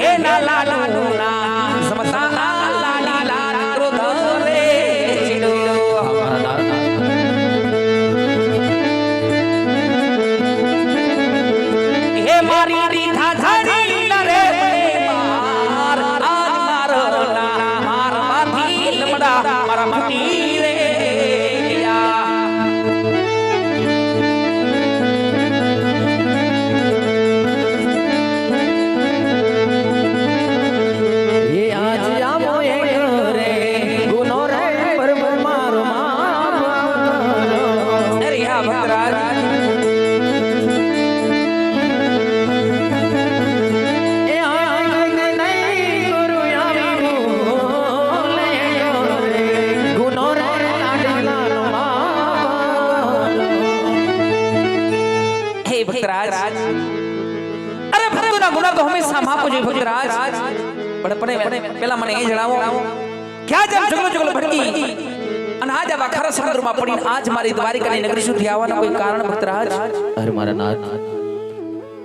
હે ના લાલુ ના સમતા લાલી લાલ ક્રોધ રે ચીડો હે મારી રીધા ધરી રે માર આજ મારો ના માર માથી લમડા મારા મટી રે અરે ભક્તોના ગુનાહ તો હંમેશા માફો જોઈએ ભક્તરાજ પણ પેલા મને એ જણાવો ક્યાં જેમ જગલો ભટકી અને આજ આવા ખારા સમુદ્રમાં પડીને આજ મારી દ્વારિકાની નગરી સુધી આવવાનું કોઈ કારણ ભક્તરાજ? અરે મારા નાથ,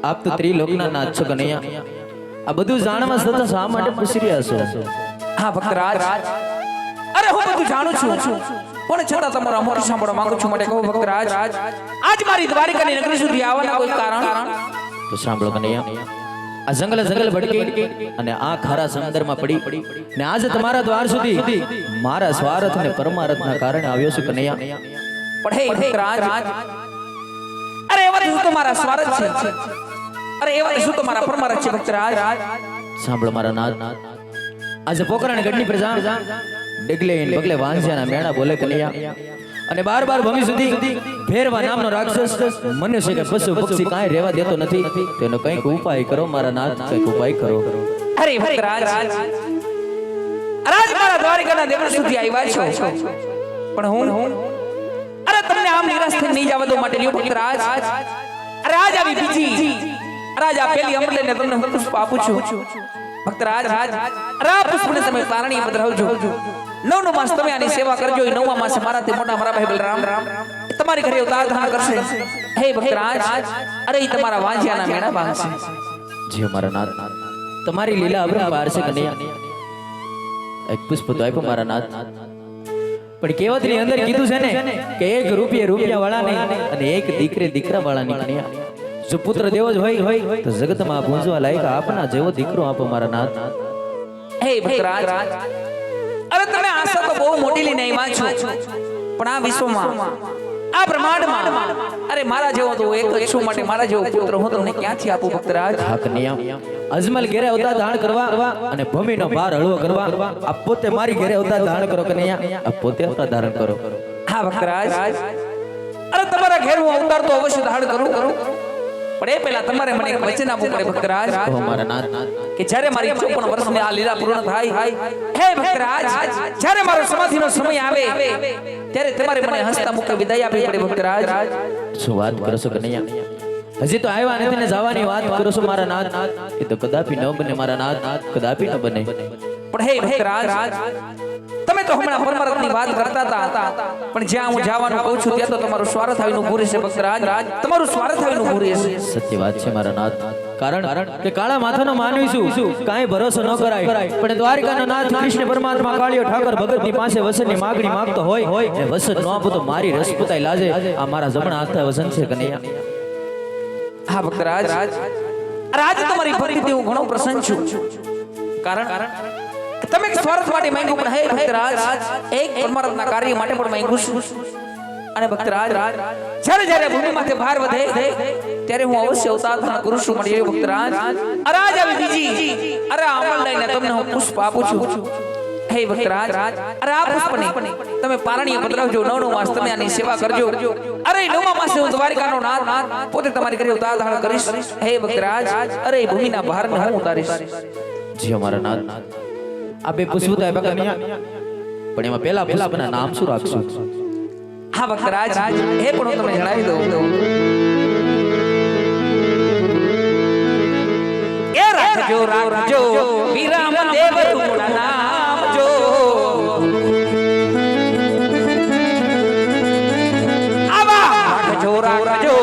આપ તો ત્રિલોકના નાથ છો કનૈયા. આ બધું જાણવા છતાં શા માટે પૂછી રહ્યા છો? હા ભક્તરાજ, અરે હું બધું જાણું છું પણ છતાં તમારો અમર સાંભળવા માંગુ છું. માટે કહો ભક્તરાજ, આજ મારી દ્વારિકાની નગરી સુધી આવવાના કોઈ કારણ? તો સાંભળો કનૈયા, આ જંગલ ભટકી અને આ ખારા સમુદ્રમાં પડી ને આજે તમારા દ્વાર સુધી મારા સ્વાર્થ અને પરમાર્થના કારણે આવ્યો છું કનૈયા. પણ હે ભક્તરાજ, અરે એવા શું તો મારા સ્વાર્થ છે? અરે એવા શું તો મારા પરમાર્થ છે ભક્તરાજ? સાંભળો મારા નાથ, આજે પોકરણ ગઢની પ્રજા ડગલે પગલે વાંઝ્યાના મેણા બોલે કનૈયા, અને બાર ભૂમિ સુધી ફેરવા નામનો રાક્ષસ મનુષ્ય કે પશુ પક્ષી કાંઈ રહેવા દેતો નથી. તેનો કંઈક ઉપાય કરો મારા નાથ, કંઈક ઉપાય કરો. અરે ભક્તરાજ, રાજ મારા દ્વારિકાના દેવળ સુધી આવ્યા છો પણ હું અરે તમને આમ નિરાશ થઈ નહીં જવા દો માટે લ્યો ભક્તરાજ. અરે આજ આવી બીજી રાજ આ પેલી અમર લઈને તમને હું પુષ્પ આપું છું ભક્તરાજ. રા પુષ્પને તમે પારણી પધરાવજો. 9 માસ તમે આની સેવા કરજો. 9મા માસે મારાથી મોટા મારા ભાઈ બલરામ તમારી ઘરે અવતાર ધારણ કરશે. હે ભક્તરાજ, અરે ઈ તમારા વાંઝિયાના મેણા બાંધશે. જી મારા નાથ, તમારી લીલા અપરંપાર છે કનૈયા. એક પુષ્પ તો આપ્યો મારા નાથ, પણ કહેવતની અંદર કીધું છે ને કે એક રૂપિયા વાળા નહીં અને એક દીકરા વાળા નહીં કનૈયા. જો પુત્ર દેવો જ હોય તો જગતમાં પૂંજવા લાયક આપના જેવો દીકરો આપો મારા નાથ. હે ભક્તરાજ, અરે તમે આશા તો બહુ મોટી લઈને આવ્યા છો પણ આ વિશ્વમાં આ બ્રહ્માંડમાં અરે મારા જેવો તો એક જ છું. માટે મારા જેવો પુત્ર હું તમને ક્યાંથી આપું ભક્તરાજ? હા કનૈયા, અજમલ ઘેરે અવતાર ધારણ કરવા અને ભૂમિનો ભાર હળવો કરવા આપ પોતે મારી ઘેરે અવતાર ધારણ કરો કનૈયા. આપ પોતે અવતાર ધારણ કરો. હા ભક્તરાજ, અરે તમારા ઘેર હું અવતાર તો અવશ્ય ધારણ કરું પણ એ પહેલા તમારે મને એક વચન આપવું પડે ભક્તરાજ. મારા નાથ, કે જ્યારે મારી 54 વર્ષની આ લીલા પૂર્ણ થાય, હે ભક્તરાજ, જ્યારે મારો સમાધિનો સમય આવે ત્યારે તમારે મને હસતા મુખે વિદાય આપવી પડે ભક્તરાજ. શું વાત કરો છો કનૈયા? હજી તો આવ્યા નથી ને જવાની વાત કરો છો મારા નાથ? એ તો કદાપી ન બને મારા નાથ, કદાપી ન બને. પણ હે ભક્તરાજ, તમે તો હમણાં પરમાર્થની વાત કરતા હતા પણ જ્યાં હું જવાનું કહું છું ત્યાં તો તમારું સ્વાર્થ આવીનું પૂરે છે ભક્તરાજ. તમારું સ્વાર્થ આવીનું પૂરે છે. સત્ય વાત છે મારા નાથ, કારણ કે કાળા માથાનો માનવી છું કાંઈ ભરોસો ન કરાય. પણ દ્વારિકાના નાથ કૃષ્ણ પરમાત્મા કાળિયો ઠાકર ભગતની પાસે વસનની માગણી માંગતો હોય ને વસન ન આપો તો મારી રસપુતાઈ લાજે. આ મારા જમણા હાથે વસન છે કનૈયા. હા ભક્તરાજ, આજે તમારી ભક્તિથી હું ઘણો પ્રસન્ન છું. કારણ તમે સ્વાર્થ માટે માંગ્યું પણ હે ભક્તરાજ, એક પરમાર્થના કાર્ય માટે પણ માંગ્યું છું. અને ભક્તરાજ, જ્યારે ભૂમિ માથે ભાર વધે ત્યારે હું અવશ્ય અવતાર ધારણ કરું છું. માટે ભક્તરાજ, અરે આજ આવી બીજી અરે અમલ લઈને તમને હું પુષ્પ આપું છું. હે ભક્તરાજ, અરે આ પુષ્પને તમે પારણીએ પધરાવજો. 9 માસ તમે આની સેવા કરજો. અરે 9મા માસે હું દ્વારિકાનો નાથ પોતે તમારી ઘરે અવતાર ધારણ કરીશ. હે ભક્તરાજ, અરે ભૂમિના ભારને હું ઉતારીશ. જી અમારા નાથ, આ બે પુષ્પ તો આપ્યા કનૈયા, પણ એમાં પેલા પુષ્પના નામ શું રાખશું? હા ભક્તરાજ, એ પણ હું તમને જણાવી દઉં. એ રાખજો વિરામ દેવ તુમના નામ જો. આવા રાખજો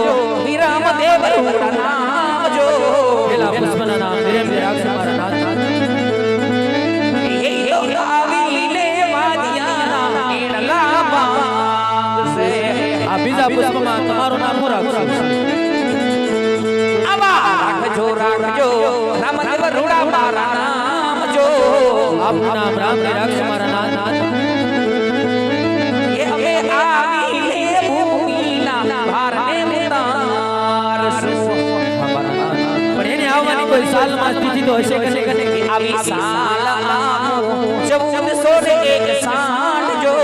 વિરામ દેવ તુમના નામ જો. પેલા પુષ્પના નામ વિરેમ રાખજો મારા બીજા પુષ્પમાં તમારું નામ હું રાખશું? આવા રાખજો રાખજો રામદેવ રૂડા મારા નામ જો આપનું નામ રામ ને રાખજો મારા નાથ. એ હવે આવી લે ભૂમિના ભારને ઉતારશું. પણ એને આવવાની કોઈ સાલમાં તિથિ તો હશે કે નહીં? આવી સાલમાં 1401 સાંઠ જો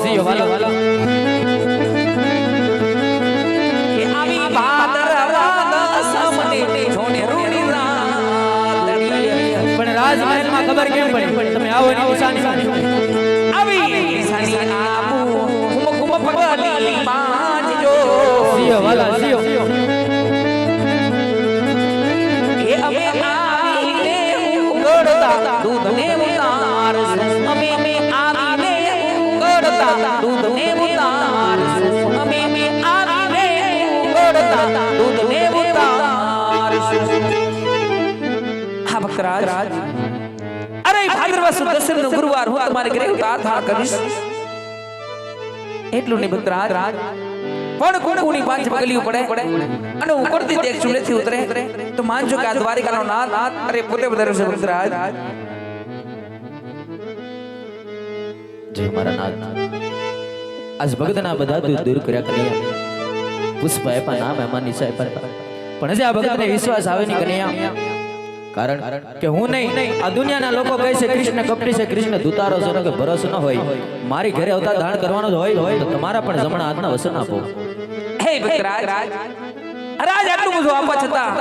જીઓ વાલો વાલો. એ આવી ભાદરવા દસમને જોને રૂડી રાતડી. પણ રાજમહેલમાં ખબર કેમ પડી તમે આવો એની નિશાની શું? આવી નિશાની આબુ ઘુમ ઘુમ પગલી પાંચ જો જીઓ વાલા જીઓ. એ અમે આવીને ઉગડતા દૂધને ઉતારશું. અમે આવીને ઉગડતા દૂધને ઉતારશું. અમે આવીને ઉગડતા દૂધને ઉતારશું. હા ભક્તરાજ, અરે ભાદરવા સુદ દસમનો ગુરુવાર હું તમારે ઘરે ઉતાર કરીશ. એટલું નહીં ભક્તરાજ, પણ કુણકુણી પાંચ પગલીઓ પડે અને ઉપરથી તે એક ચૂલેથી ઉતરે તો માનજો કે આ દ્વારિકાનો નાથ અરે પોતે વધારે છે ભક્તરાજ. જય મારા નાથ. આજ ભગતના બધા દુઃખ દૂર કર્યા કનૈયા. પુષ્પ આપ્યા, નામ એમાં નિશાય પણ હજી આ ભગતને વિશ્વાસ આવે નહીં કનૈયા. કારણ કે હું નહીં, આ દુનિયાના લોકો કહે છે કૃષ્ણ કપટી છે, કૃષ્ણ દુતારો છે કે ભરોસો ન હોય. મારી ઘરે અવતાર ધારણ કરવાનો જ હોય તો તમારા પણ જમણા હાથના વસન આપો. હે ભક્તરાજ, રાજ આટલું બધું આપવા છતાં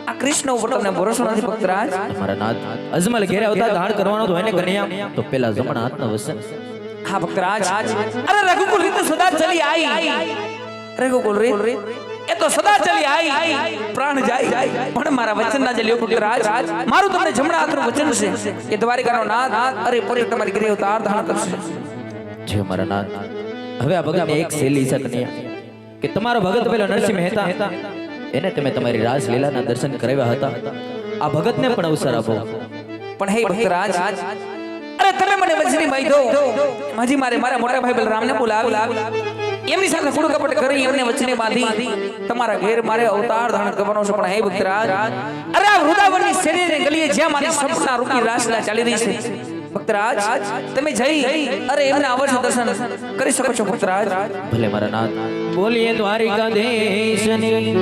આ કૃષ્ણ ઉપર તમને ભરોસો નથી ભક્તરાજ. મારા નાથ, અજમલ ઘરે અવતાર ધારણ કરવાનો જ હોય ને કનૈયા, તો પેલા જમણા હાથના વસન. હા ભક્તરાજ, અરે રઘુકુલ રીત સદા ચલી આઈ. રઘુકુલ રીત એ તો સદા ચલી આઈ, પ્રાણ જાય પણ મારા વચનના જે લ્યો ભક્તરાજ, મારું તમને જમણા હાથનું વચન છે કે દ્વારિકાનો નાથ અરે પોતે તમારી ઘરે અવતાર ધારણ કરશે. જય મારા નાથ. હવે આ ભગતને એક શૈલી છે કનૈયા કે તમારો ભગત પેલો નરસિંહ મહેતા એને તમે તમારી રાસલીલાના દર્શન કરાવ્યા હતા. આ ભગતને પણ અવસર આપો. પણ હે ભક્તરાજ, અરે તમે મને વચની બાંધો, હજી મારા મોટા ભાઈ બલરામને બોલાવી એમની સાથે કુડ કપટ કરી એમને વચને બાંધી તમારા ઘેર મારે અવતાર ધારણ કરવાનો છે. પણ હે ભક્તરાજ, અરે આ વૃંદાવનની શેરીને ગલીએ જ્યાં મારી સપના રૂપી રાસલીલા ચાલી રહી છે ભક્તરાજ, તમે જઈ અરે એમના અવશ્ય દર્શન કરી શકો છો ભક્તરાજ. ભલે મારા નાથ. બોલીએ દ્વારિકાધીશની.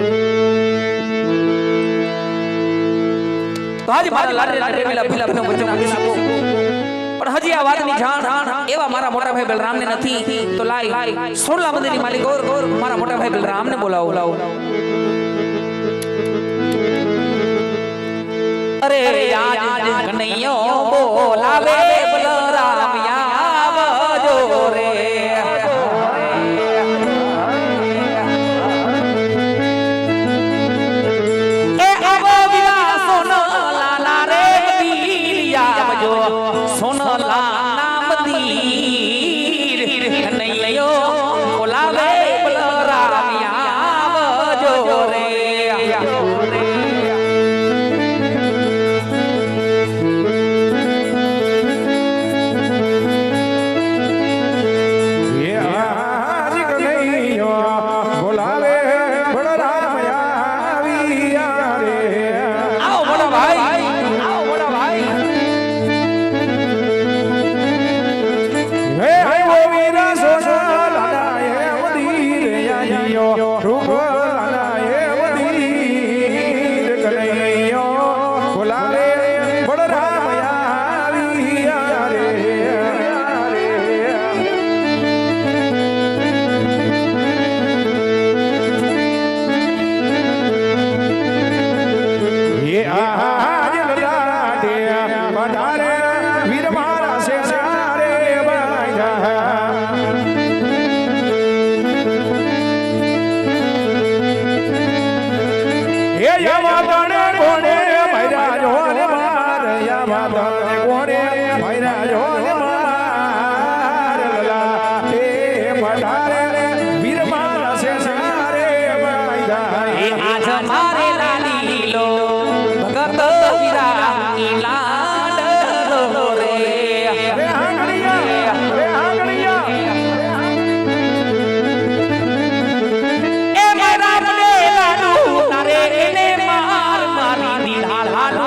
તો આજે મારા લાડને પ્રેમીલા ભીલાનો વચન આપી શકો. પણ હજી આ વાતની જાણ એવા મારા મોટા ભાઈ બલરામને નથી. તો લાય સોરલા મંદિરની માલિક ઓર મારા મોટા ભાઈ બલરામને બોલાવો. અરે આજ કનૈયો બોલાવે બલરામ આવજો રે. એ આવો વિલા સોનલા રે વીર આવજો, સોનલા નામ દીર કનૈયો બોલાવે બલરામ આવજો રે.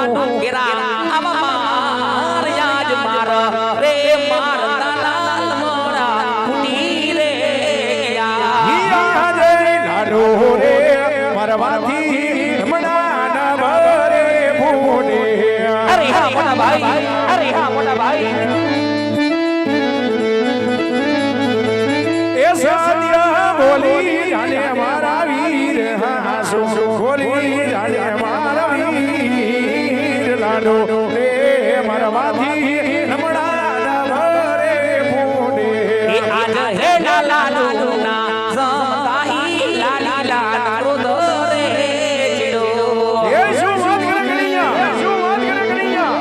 માનું કેરા આમાં યાજ માર રે માર લાલ મોરા ફૂટી રે ગયા હિયા જય લાડો રે મરવાથી હમણાં ન ભરે ફૂટે અરે હા મોટા ભાઈ અરે હા મોટા ભાઈ એ સત્ય બોલી જાને મારા વીર હાસુ બોલી જાને મારા વીર લાડો રે મરવાથી હમણાં ન ભરે ફૂટે એ આજ હે લાલુ ના સમતાહી લાલી લાડો દરે ચડો એ શું વાત કરે કનૈયા શું વાત કરે કનૈયા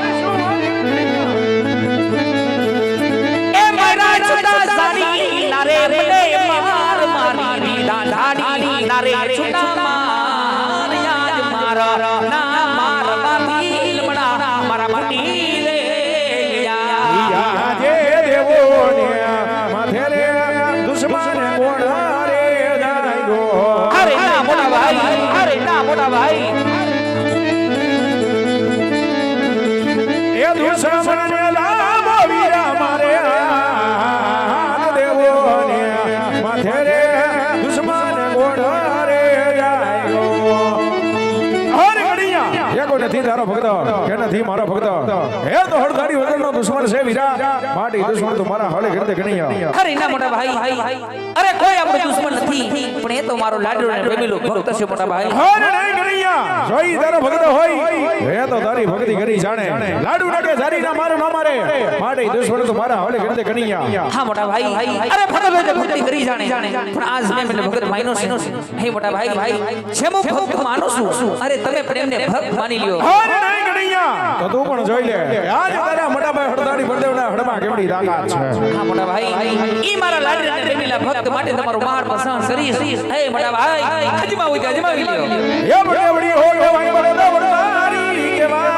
એ મારા છુટા સાડી નારે મને માર મારી દાઢાડી નારે છુટા માર યાદ મારા ના મારવાથી લમણા મારા મટી રે ગયા યા જે દેવો ને માથે રે દુશ્મન કોણ રે જાયગો અરે ના મોટા ભાઈ અરે ના મોટા ભાઈ એ દુશ્મન ને લાવો વીરા મારે હાથ દેવો ને માથે રે દુશ્મન કોણ રે જાયગો હર ગડિયા એકો નથી તારો ભક્ત કે નથી મારો ભક્ત હે તો હળદારી વગરનો દુશ્મન છે વીરા માટી દુશ્મન તો મારા હળે ગરતે ગણિયા અરે ના મોટા ભાઈ અરે કોઈ આપણો દુશ્મન નથી પણ એ તો મારો લાડુ ને પ્રેમીલો ભક્ત છે મોટા ભાઈ હર નહીં ગણિયા જોઈ તારો ભક્ત હોય હે તો તારી ભક્તિ કરી જાણે લાડુ નાકે જારી ના મારો ના મારે માટી દુશ્મન તો મારા હળે ગરતે ગણિયા હા મોટા ભાઈ અરે ભગત ભક્તિ કરી જાણે પણ આજ મેં મને ભગત માન્યો છે હે મોટા ભાઈ છે હું ભક્ત માનું છું અરે તમે પ્રેમને ભક્ત માની લ્યો હર નહીં ગણિયા તો તું પણ જોઈ લે આજ તારા મોટા ભાઈ હળદારી બળદેવના હળમાં કેવડી તાકાત છે હા મોટા ભાઈ ઈ મારા લાડુ ને પ્રેમીલા ભક્ત માટે તમારો માર પસંદ કરીશ હે મોટા ભાઈ અજમાવી કે અજમાવી લ્યો એ બળદેવડી હોય ભાઈ બળદેવડી કેવા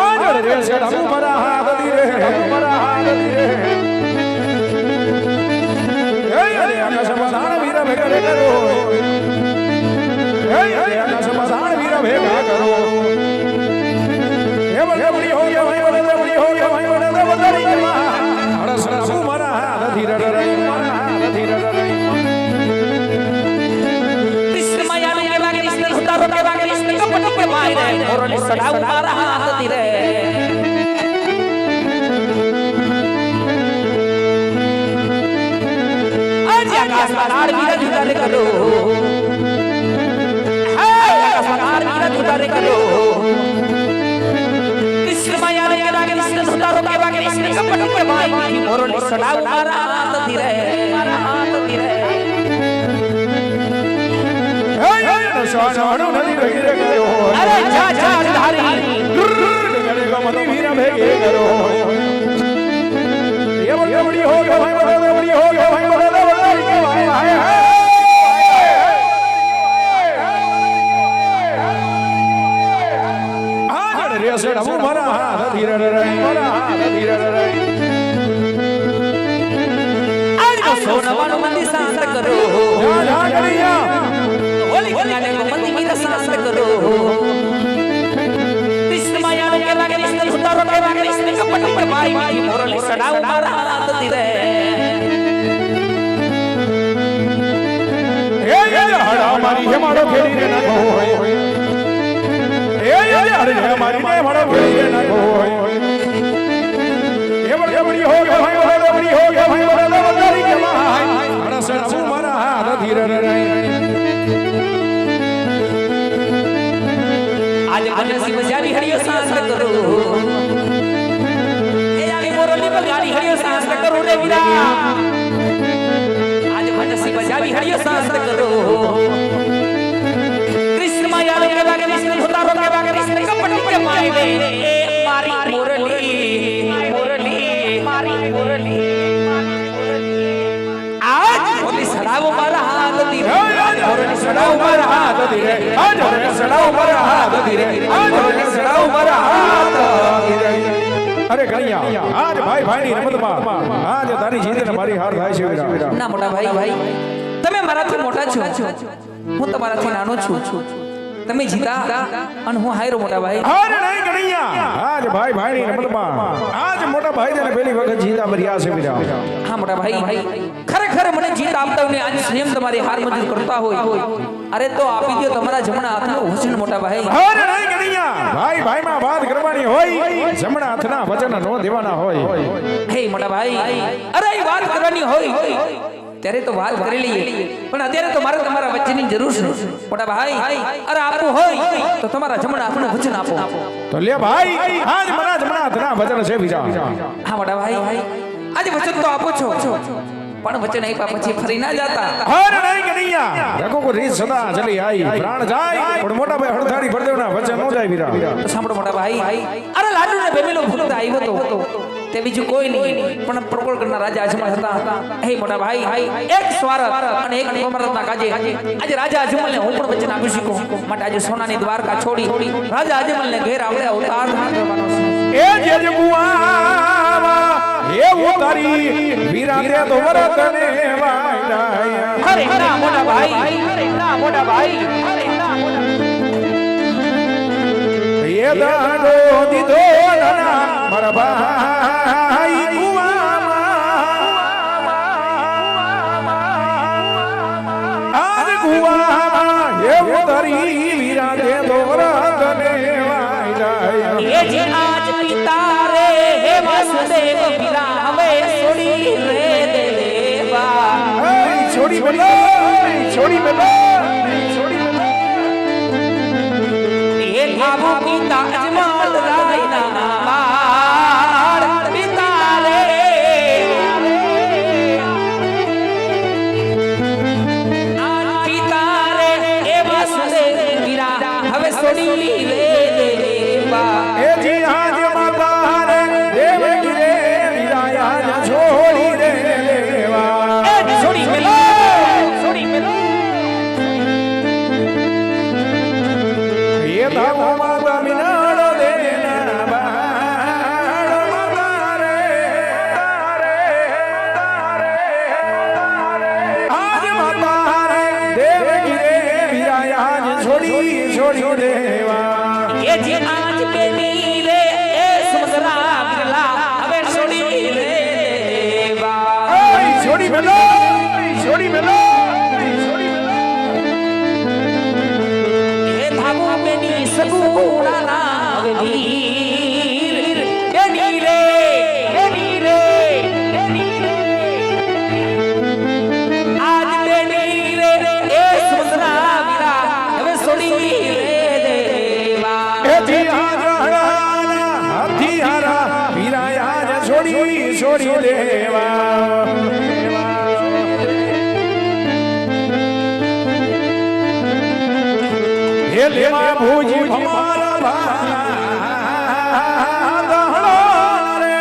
આજ રે છે હમુ મારા હાથ દી રે હમુ મારા હાથ દી રે એ અરે આકાશમાં ધાણ વીરા ભેગા રે કરો એ અરે આકાશમાં ધાણ વીરા ભેગા કરો એ બળદેવડી હોય ભાઈ બળદેવડી હોય ભાઈ બળદેવડી કેવા અરસ હમુ મારા હાથ દી રે મારા હાથ દી રે કૃષ્ણ માયા ને વાગે કૃષ્ણ સુતારો કે વાગે કૃષ્ણ કપટ કે ભાઈ રે મોરલે સડાવ મારા હાથ દી રે આજ આકાશમાં લાડ વીરા જુદા રે કરો હે આકાશમાં લાડ વીરા જુદા રે કરો કૃષ્ણ માયા ને વાગે કૃષ્ણ સુતારો કે વાગે કૃષ્ણ કપટ કે ભાઈ મોરલે સડાવ મારા હાથ દી રે મારા હાથ દી રે શાનો નદી રહી રે ગયો અરે જા જા ધારી ગરે ગમતી વીરા ભેગે કરો એ બડી હો ગયો ભાઈ બડી હો ગયો ભાઈ બડી કે ભાઈ હાય હાય રે સે ડમુ મારા હાથ ધીરે રે મારા હાથ ધીરે રે આજ કો સોનવાનું મંદિર શાંત કરો જા જા કરિયા હોલી ગંગાને મંદિર મીરા શાંત કરો કૃષ્ણ માયા કે વાગે કૃષ્ણ સુતારો કે વાગે કૃષ્ણ કપટ કે ભાઈ મોરલે સડાવ મારા હાથ દી રે એ હડા મારી હે મારો ખેડી રે નાખો હોય એ હડે હે મારી ને મારો ખેડી રે નાખો હોય એ બડી હો ગયો ભાઈ બડી હો ગયો ભાઈ બડી કે ભાઈ હડા સડુ મારા હાથ ધીરે રે આજ મનસી બજારી હરિયો શાંત કરો એ આવી મોરલી બગાડી હરિયો શાંત કરો રે વીરા આજ મનસી બજારી હરિયો શાંત કરો કૃષ્ણ માયા કે વાગે કૃષ્ણ સુતારો કે વાગે કૃષ્ણ કપટ કે ભાઈ રે એ મારી મોરલી મારી મોરલી આજ મોરલી સડાવો મારા હાથ દી રે મોરલી સડાવો મારા હાથ દી રે આજ સડાવ મારા હાથ ધીરે આજ સડાવ મારા હાથ ધીરે અરે કન્યા આજ ભાઈ ભાઈની રમતમાં આજ તારી જીત ને મારી હાર થાય છે વીરા ના મોટા ભાઈ તમે મારાથી મોટા છો હું તમારાથી નાનો છું તમે જીતા અને હું હાયરો મોટા ભાઈ અરે નહીં કનૈયા આજ ભાઈ ભાઈની રમતમાં આજ મોટા ભાઈ તેને પહેલી વખત જીતા ભર્યા છે બીજા હા મોટા ભાઈ ખરેખર મને જીત આપતા હોય ને આજે સ્વયં તમારી હાર મજૂર કરતા હોય અરે તો આપી દો તમારા જમણા હાથનું વચન મોટા ભાઈ અરે નહીં કનૈયા ભાઈ ભાઈમાં વાત કરવાની હોય જમણા હાથના વચન નો દેવાના હોય હે મોટા ભાઈ અરે એ વાત કરવાની હોય ત્યારે તો વાત કરી લઈએ પણ અત્યારે તો મારે તમારા વચનની જરૂર છે મોટા ભાઈ અરે આપવું હોય તો તમારા જમણા હાથનું વચન આપો તો લે ભાઈ આજ મારા જમણા હાથના વચન છે બીજા હા મોટા ભાઈ આજે વચન તો આપો છો પણ વચન આપ્યા પછી ફરી ના જાતા અરે નહીં કનૈયા રઘુ કો રીત સદા ચલી આઈ પ્રાણ જાય પણ મોટા ભાઈ હળધારી ભરદેવના વચન નો જાય વીરા સાંભળો મોટા ભાઈ અરે લાડુ ને બેમેલો ભૂત આવ્યો તો તે બીજું કોઈ નહીં પણ પ્રકોળ કરના રાજા અજમલ હતા હે મોટા ભાઈ એક સ્વાર્થ અને એક અમરતના કાજે આજે રાજા અજમલને હું પણ વચન આપી શકું માટે આજે સોનાની દ્વારકા છોડી રાજા અજમલને ઘેર આવડે અવતાર કરવાનો છે એ જે જગુઆવા એ ઉતારી વીરા તે તો વરતને વાયડાય અરે ના મોટા ભાઈ અરે ના મોટા ભાઈ અરે ના મોટા એ દાડો દીધો ના મારા ભાઈ ગુવામાં આજ ગુવામાં એ ઉતારી વીરા તે તો વરતને વાયડાય એ જે આજ પિતા રે હે વાસુદેવ પિલા હવે છોડી રે દેવા છોડી મેલો છોડી મેલો છોડી મેલો એ થાબુ પિતા અજમલ રાયના વાળ પિતા રે આજ પિતા રે હે વાસુદેવ પિલા હવે છોડી રે દેવા એ જી આજ માતા રે દેવકી રે વિરાયા છોડી દે દેવા છોડી મેલો છોડી મેલો એ ધામો માતા મિનાળો દેના બાળ માતા રે તારે આજ માતા રે દેવકી રે વિરાયા છોડી દેવા એ જે આજ બેની રે એ સુમદરા વિરલા હવે છોડી રે દેવા છોડી મેલો છોડી મેલો છોડી મેલો એ ધાબુ બેની સગુણા ના વીર બેની રે બેની રે બેની રે આજ બેની રે એ સુમદરા વિરલા હવે છોડી રે દેવા એ જી હારા હાથી હારા વિરાયા છોડી દેવા હે લેવા ભૂજી ભમારા ભાણા દહણો રે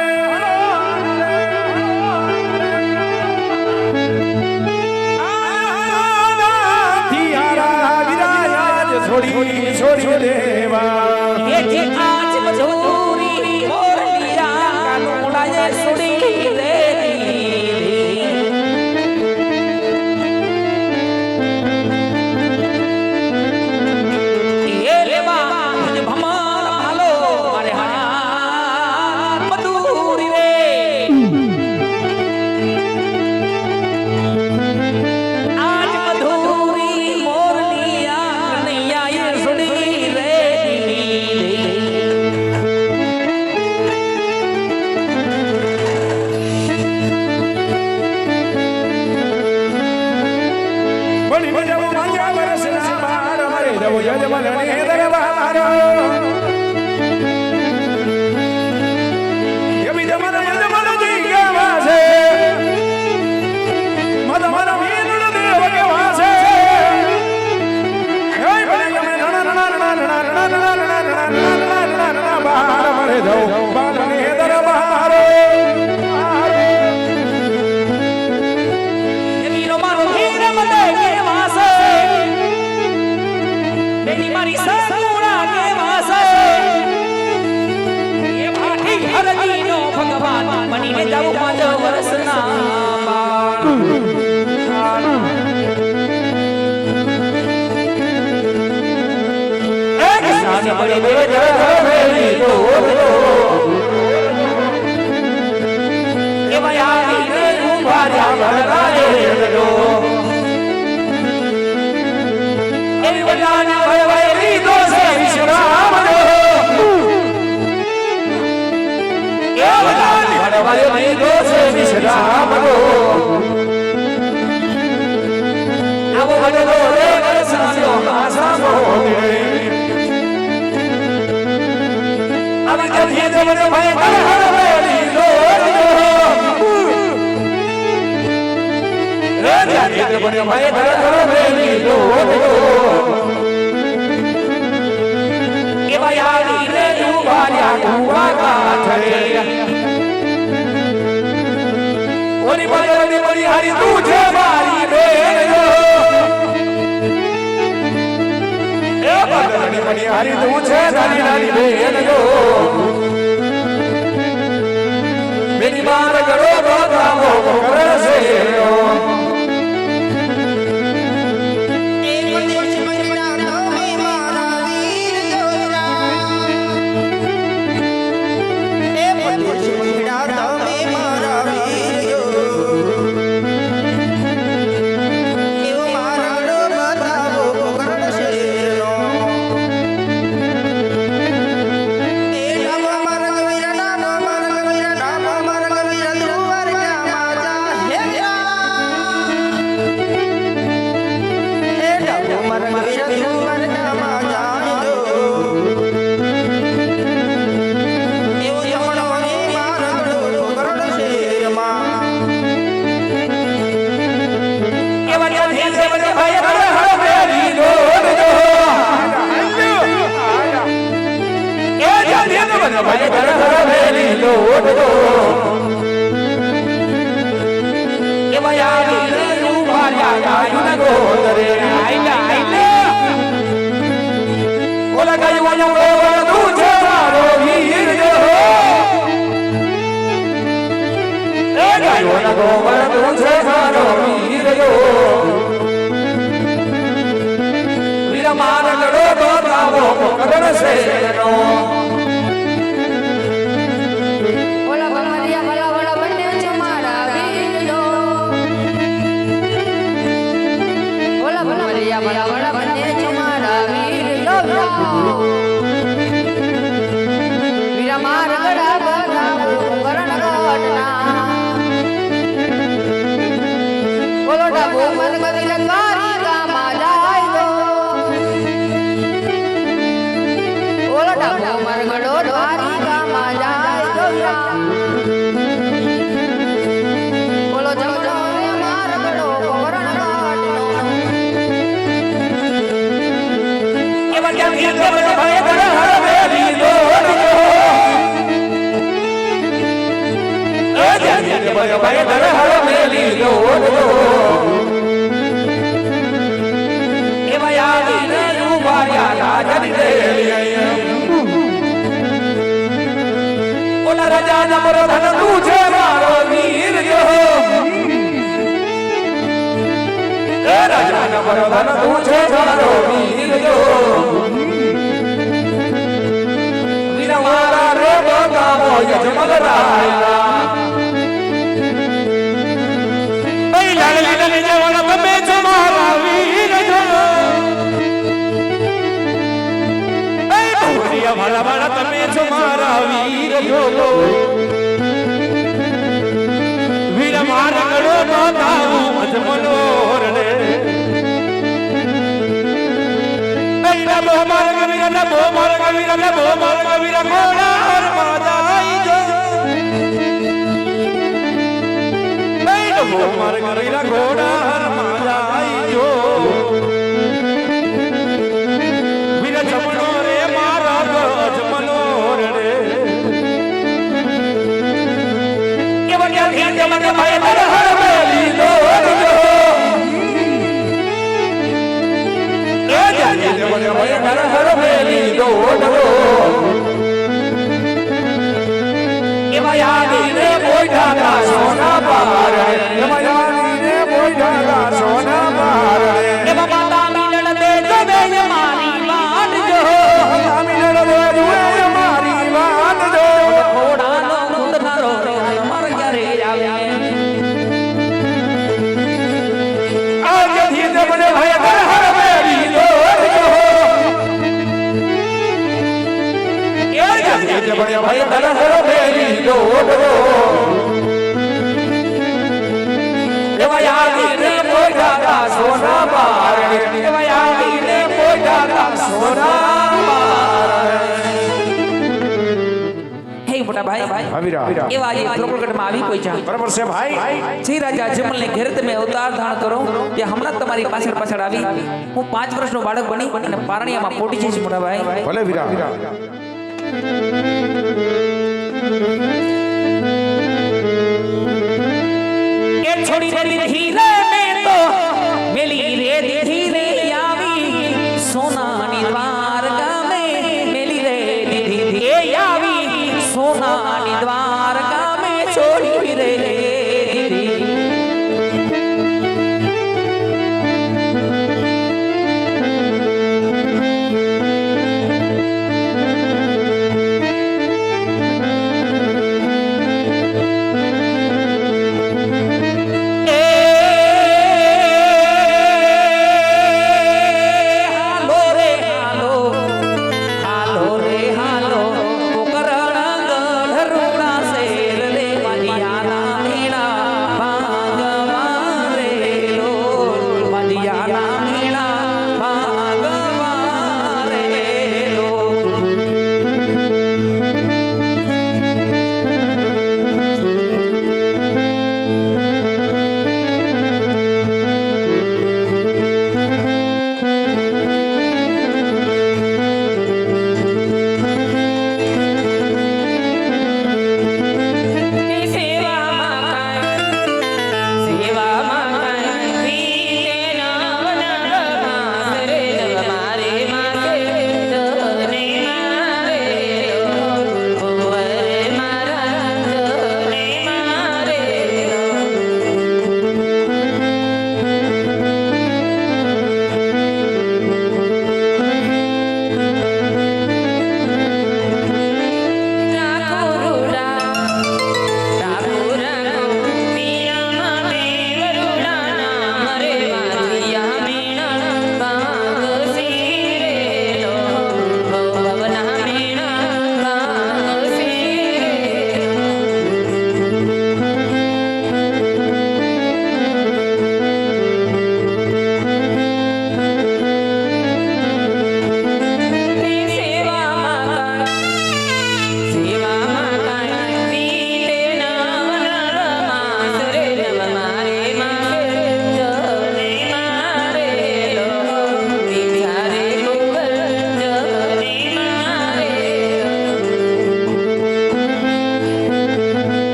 હાથી હારા વિરાયા છોડી દેવા એ જે આજ મજૂરી મોરલિયા કાનુડાએ છોડી રે એ લેવા મુજ ભમાર ભાલો મારે હાથ મજૂરી રે આજ મધુરી મોરલિયા કનૈયાએ છોડી રે બની બજાવો માંજા વરસના બાર મારે દવો યજમાનને દરબારો એ બીજા મારા યજમાનજી કેવા છે મારા મારા વીરનો દેવ કેવા છે હે બની ગમે ના બાર મારે દવો બાલને દરબારો એ વીરો મારો વીર મને કેવા છે બેની મારી સગુણા કેવા છે એ ભાઠી હરજીનો ભગવાન બનીને જાવું 5 વર્ષના બાળ જમણી બેદર હરવેલી દો એ વયાની રે ઉભા રહ્યા વરરાય દો એ વયાની હરવેલી દો સે વિશ્રામ દો એ વયાની હરવેલી દો સે વિશ્રામ દો આવો વડલો રે વરસાયો આસામો હવે જલ્દી જમણે ભાઈ હરવેલી દો રે જલ્દી જમણે ભાઈ હરવેલી દો એ વયાની રે ઉભાર્યા કુવા કાઠે ઓની બદલની બળી હારી તું છે મારી બેન એ બદલની બળી હારી તું છે નાની નાની બેન જો મેરી માર કરો બતાવો કરશે સોના એટલે ભણ્યા ભાઈ તરફ મેરી દોડો એવા યાદીને પોઈતા સોના બારણે એવા યાદીને પોઈતા સોના હે મોટા ભાઈ અમીરા એવા એ પ્રકટમાં આવી કોઈ જા બરાબર છે ભાઈ જે રાજા અજમલને ઘેર તમે અવતાર ધારણ કરો તે હમણાં જ તમારી પાછળ આવી હું 5 વર્ષનો બાળક બની અને પારણિયામાં પોટી જઈશ મોટા ભાઈ ભલે વીરા એ છોડી દે ધીરે મેં તો મેલી રે ધીરે આવી સોનાની દ્વારકા મેં મેલી રે ધીરે આવી સોનાની દ્વારકા મેં છોડી રે ધીરે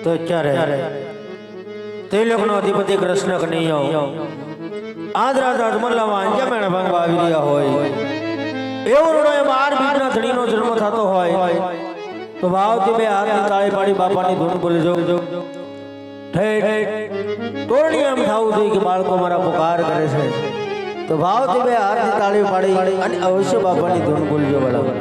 તો ત્યારે ત્રિલોકનો અધિપતિ કૃષ્ણ કનૈયો આજ રાજા અજમલમાં અંજા મેણા ભાંગવા આવી રહ્યા હોય એવો રૂડો એ 12 બીજના ધણીનો જન્મ થતો હોય તો ભાવથી બે હાથની તાળી પાડી બાપાની ધૂન બોલી જો ઠેઠ તોરણી એમ થાવું જોઈએ કે બાળકો મારા પુકાર કરે છે તો ભાવથી બે હાથની તાળી પાડી અને અવશ્ય બાપાની ધૂન બોલજો બરાબર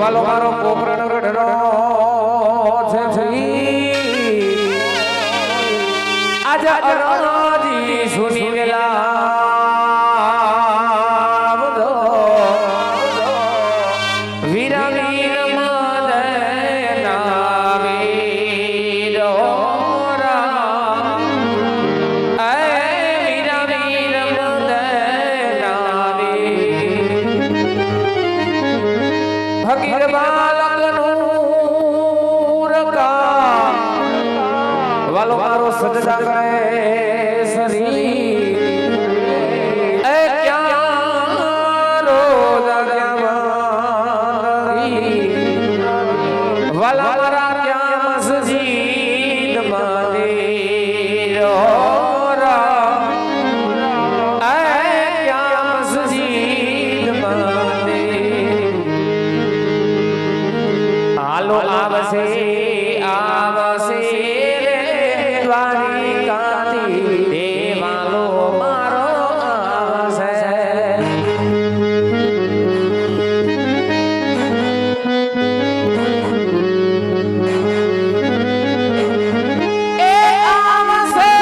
વાલો મારો કોપરણ રડડો છે આજ અરાજી સુની વેલા સજદા કરે સરી એ ક્યાં રોજા ક્યાં વાલા મારા ક્યાં મસ્જિદ મંદિર આવશે આવશે રે દ્વારિકાથી દેવાલો મારો આવશે એ આવશે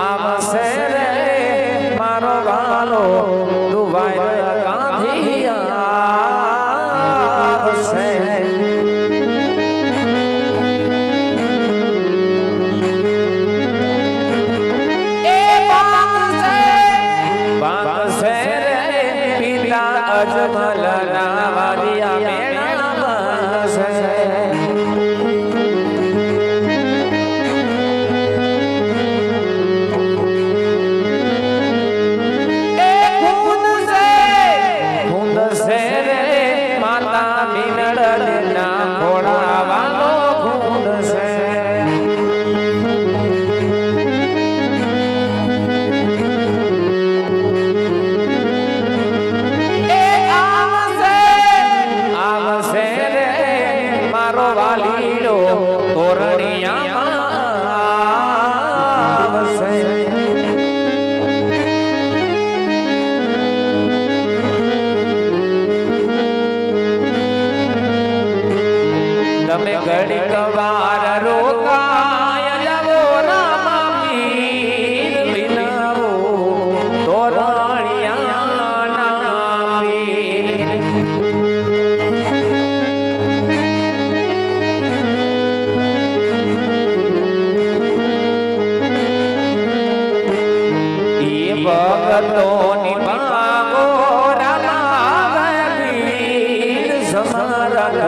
આવશે રે મારો વાલો દ્વારિકાથી આવશે અજમલ ના વાદિયા મેળા બસે એ ખૂંદ સે રે માતા મીનળ ના ઘોડા વાલો ખૂંદ સે વાલીડો તોરણિયામાં આવશે તમે ઘડીક વાર રોકાય જાવો રામા પીર વિનાવો તોરણિયાના પીર ભગતોની ભાગો રામાવીર સમરણ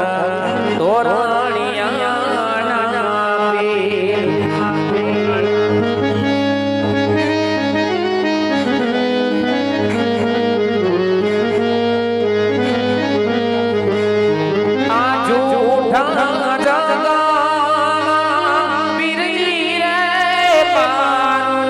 તોરણિયાના પીર આ જૂઠા જગા પીરી રે પારું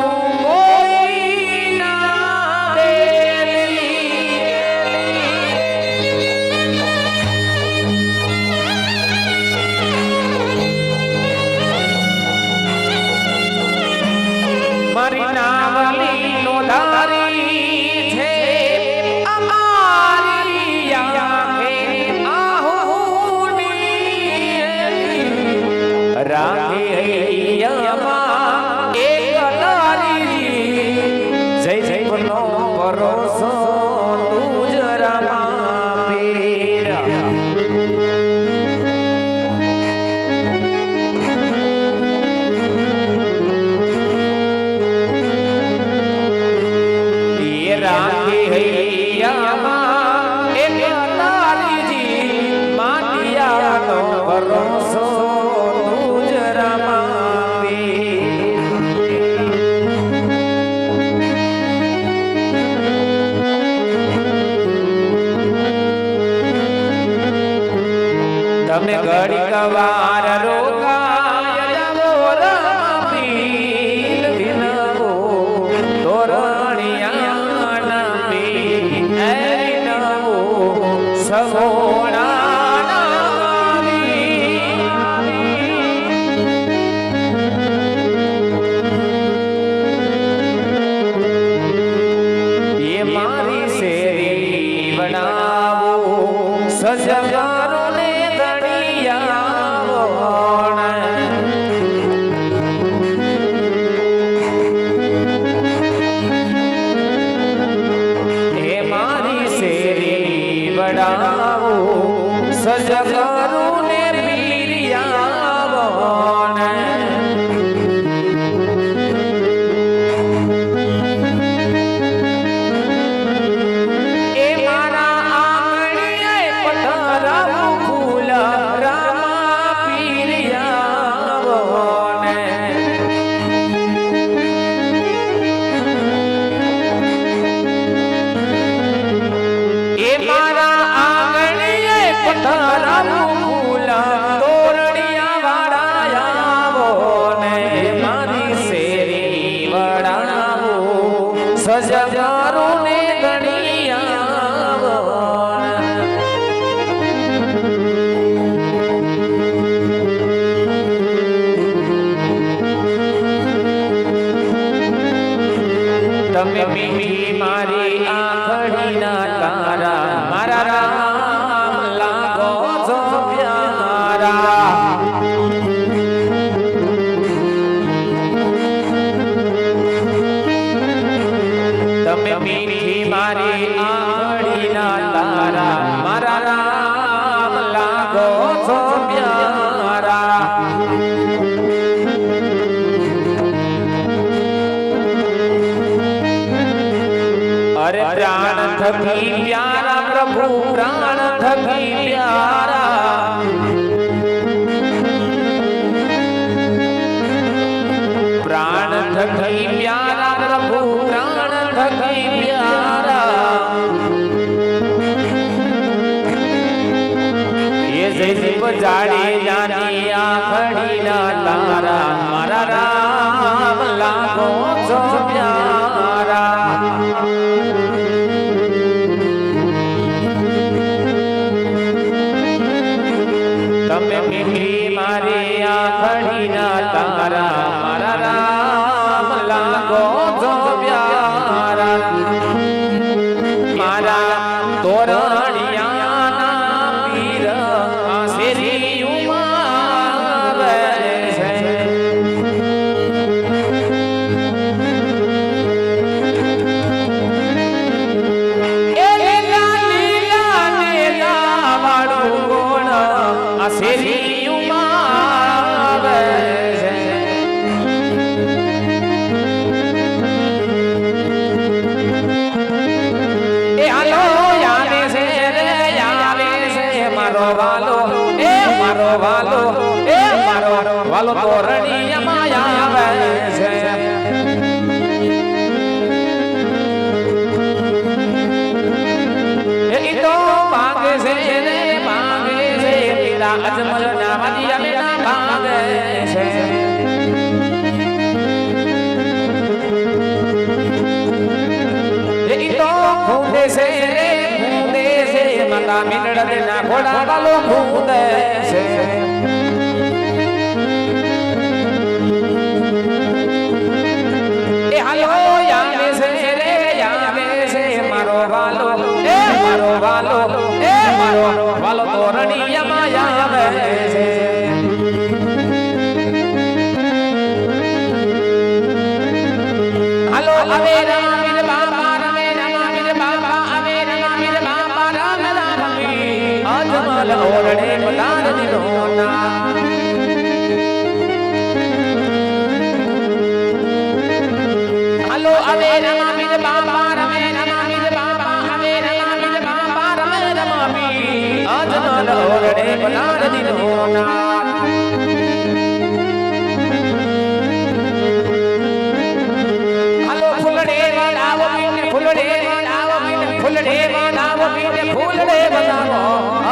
મારી નાવલી નો ધારી છે અમારી આંખે આહુની રાખી અમા એક તારી જય જય નો ભરોસો તુજ રામા પીર રાખી હૈયામાં એક તારીજી માટિયાનો ભરોસો તુજ રામા પીર તમે ઘડીક વાર રોકાય જાવો રામા પીર વિનવો તોરણિયાના પીર નવો સગોણાના એ મારી શેરી બનાવો સજગારો ને હે મારી શેરી બનાવો સજગારો ને પીરિયાવો એ મારા આંગણીએ પધરાવું ફૂલ રામા પીરિયાવો એ મારા આંગણીએ પથરાનું ફૂલ તોરણિયા વાળા આવો ને મારી શેરી વડાવો સજગારો ને ગણિયાવો તમે મીઠી મારી આંખડીના તારા મારા રામ લાગો છો પ્યારા તમે મીઠી મારી આંખડીના તારા મારા રામ લાગો છો પ્યારા अरे प्राण थकी प्यारा प्रभु प्राण थकी प्यारा प्राण थकी प्यारा प्रभु प्राण थकी प्यारा ये जैसी बजाड़ी जानी आखड़ी ना तारा मारा राम लागो जो प्यारा તમે મીઠી મારી આંખડીના તારા મારા રામ લાગો છો પ્યારા મારા તોરણિયાના પીર શેરીયુમાં આવે છે એ લીલા લીલા લીલા વાળું ગોળ આ શેરીયુમાં આવે છે એ હાલો આવે છે રે આવે છે મારો વાલો એ મારો વાલો એ મારો વાલો તોરણિયામાં આવે છે એ તો ભાગે છે રે ભાગે છે પેલા અજમલ ના વાદિયા બેના ભાગે છે એ તો ખૂંદે છે રે ખૂંદે છે માતા મીંડળ ના ઘોડા વાલો ખૂંદે છે એ હાલો આવે છે રે આવે છે મારો વાલો એ મારો વાલો એ મારો વાલો તોરણિયામાં આવે છે હાલો આવે રામીર બાબા રમે રામીર બાબા આવે રામીર બાબા રામ રામી અજમલ ઓરડે પધાર દીનો ના હાલો આવે રામીર બાબા રમે રામીર બાબા આવે રામીર બાબા રમે રામી અજમલ ઓરડે પધાર દીનો ના ફૂલડે વડાવો ફૂલડે વડાવો ફૂલડે વડાવો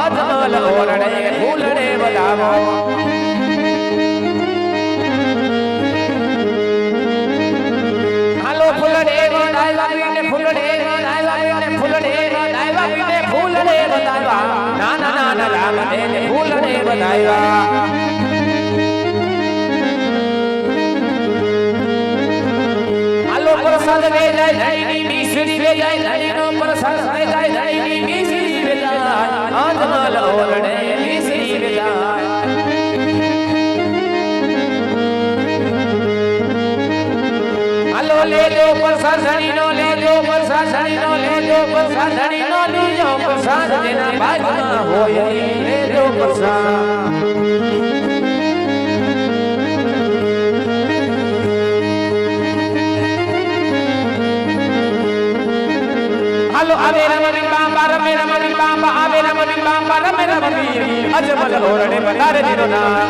અજમલ ઓરડે ફૂલડે વડાવો હાલો ફૂલડે વડાવા ફૂલડે વડાવા ફૂલડે વડાવા ફૂલડે વડાવા નાના નાના રામ ને ફૂલડે વડાવા પ્રસાદ વે જાય ધણીની મિશ્રી વે જાય ધણીનો પ્રસાદ વે જાય ધણીની મિશ્રી વે જાય અજમલ ઓરડે મિશ્રી વે જાય હાલો લેજો પ્રસાદ ધણીનો લેજો પ્રસાદ ધણીનો લેજો પ્રસાદ ધણીનો લેજો પ્રસાદ જેના ભાગમાં હોય લેજો પ્રસાદ હાલો આવે રમણી બાબા રમે રમણી બાબા આવે રમણી બાબા રમે રમણી અજમલ ઓરડે પધારે દીનો ના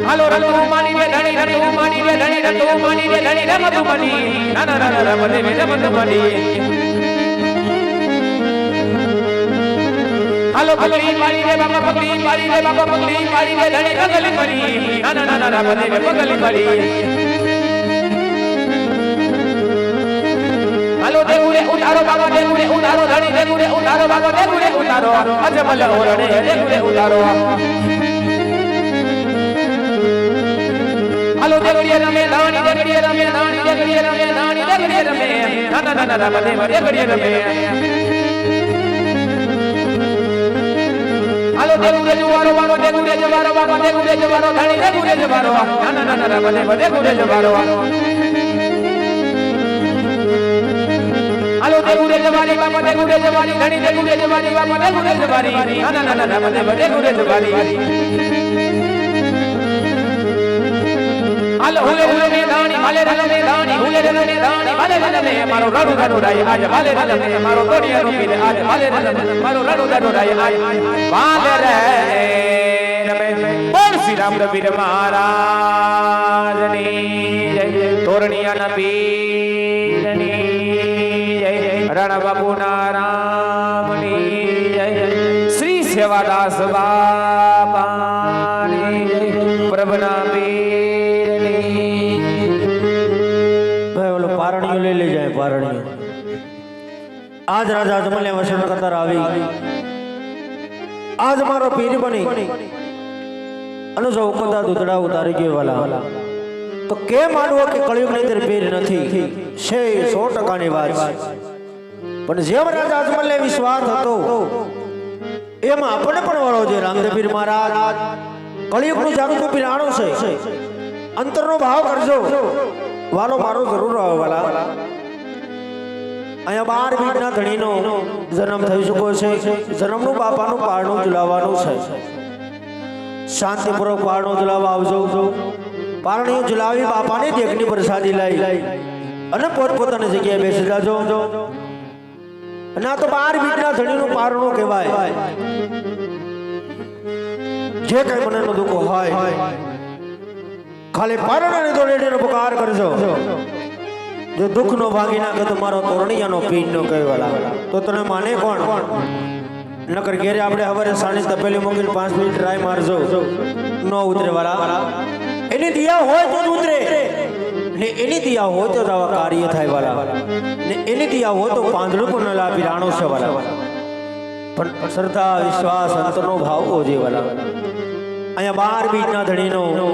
હાલો રતુ માની રે ધણી રતુ માની રે ધણી રતુ માની રે ધણી રમતુ મની ના ના ના ના મને મે રમતુ મની હાલો પગડી પાડી રે બાબા પગડી પાડી રે બાબા પગડી પાડી રે ધણી પગલી મની ના ના ના ના મને મે પગલી મની હાલો દેગુરે ઉતારો બાબા દેગુરે ઉતારો ધણી દેગુરે ઉતારો બાબા દેગુરે ઉતારો અજમલ ઓરણે દેગુરે ઉતારો હાલો દેગુરે રમે દાણી દેગુરે રમે દાણી દેગુરે રમે દાણી દેગુરે રમે ના ના ના ના મને દેગુરે રમે હાલો દેગુરે જવારો બાબા દેગુરે જવારો બાબા દેગુરે જવારો ધણી દેગુરે જવારો ના ના ના ના મને દેગુરે જવારો હાલો દેગુરે જવારી બાબા દેગુરે જવારી ધણી દેગુરે જવારી બાબા દેગુરે જવારી ના ના ના ના મને દેગુરે જવારી હાલો હુલે હુલે મે દાણી ભાલે રલે મે દાણી હુલે રલે મે દાણી ભાલે રલે મે મારો રડુ રડુ રાય આજ ભાલે રલે મે મારો તોડિયા રૂપી રે આજ ભાલે રલે મે મારો રડુ રડુ રાય આજ ભાલે રે રમે બોલ શ્રી રામ રવીર મહારાજની જય તોરણિયા પીરની જય રણ બાબુ નારામની જય શ્રી સેવાદાસ બાપાની જય પ્રભના ભાઈ ઓલો પારણીઓ લઈ લઈ જાય પારણીઓ આજ રાજા જમલે વસન કતાર આવી આજ મારો પીર બની અને જો ઉકતા દૂધડા ઉતારી ગયો વાલા તો કેમ માનવો કે કળિયુગ ની અંદર પીર નથી છે 100% ની વાત છે પણ જેમ રાજા અજમલને વિશ્વાસ હતો એમાં આપણે પણ વાળો છે રામદેવ પીર મહારાજ કળિયુગ નું જાગૃત પીર આણો છે અંતરનો ભાવ કરજો વાલો મારો જરૂર આવે વાલા અહીંયા 12 બીજના ધણીનો જન્મ થઈ ચૂક્યો છે જન્મનું બાપાનું પારણું ઝુલાવવાનું છે શાંતિપૂર્વક પારણું ઝુલાવવા આવજો પારણીઓ ઝુલાવી બાપાની દેખની પ્રસાદી લઈ અને પોતપોતાની જગ્યાએ બેસી જાજો અને આ તો 12 બીજના ધણીનું પારણું કહેવાય જે કઈ મનનો દુઃખ હોય ખાલી પારણાની દોડેડીનો પુકાર કરજો જો દુઃખ નો ભાગી નાખે તો મારો તોરણિયાનો પીર નો કહેવાલા તો તને માને કોણ નકર ઘેરે આપણે હવારે સાણી તપેલી મૂકીને 5 મિનિટ ટ્રાય મારજો નો ઉતરે વાલા એની દિયા હોય તો ઉતરે ને એની દિયા હોય તો આવા કાર્ય થાય વાલા ને એની દિયા હોય તો પાંદડું પણ લાપી રાણો છે વાલા પણ શ્રદ્ધા વિશ્વાસ અંતરનો ભાવ ઓજે વાલા અહીંયા 12 બીજના ધણીનો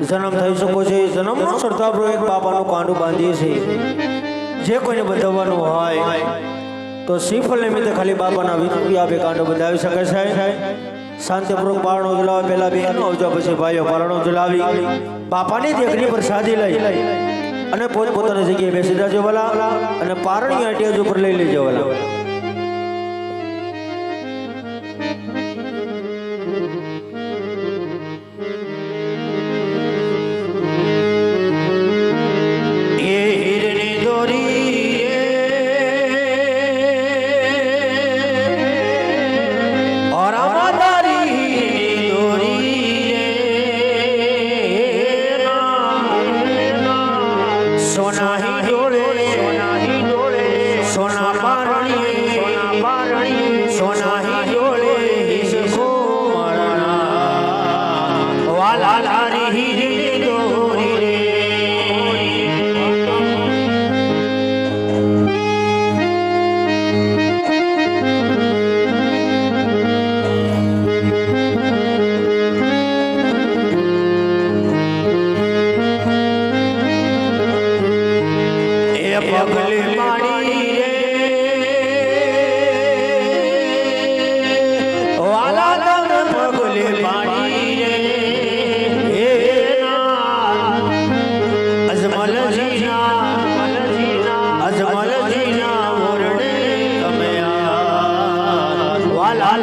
જન્મ થઈ શકો છે જન્મનો શ્રદ્ધાપૂર્વક બાપાનું કાંડું બાંધીએ છીએ જે કોઈને બંધાવવાનું હોય તો શ્રીફળ નિમિત્તે ખાલી બાપાના વિનંતી આપે કાંડું બંધાવી શકે છે શાંતિપૂર્વક પારણો ઝુલાવે પહેલા બહેનો આવજો પછી ભાઈઓ પારણો ઝુલાવી બાપાની દેખની પ્રસાદી લઈ અને પોતપોતાની જગ્યાએ બેસી જાજો વાલા અને પારણી આટેજ ઉપર લઈ લેજો વાલા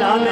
લાલ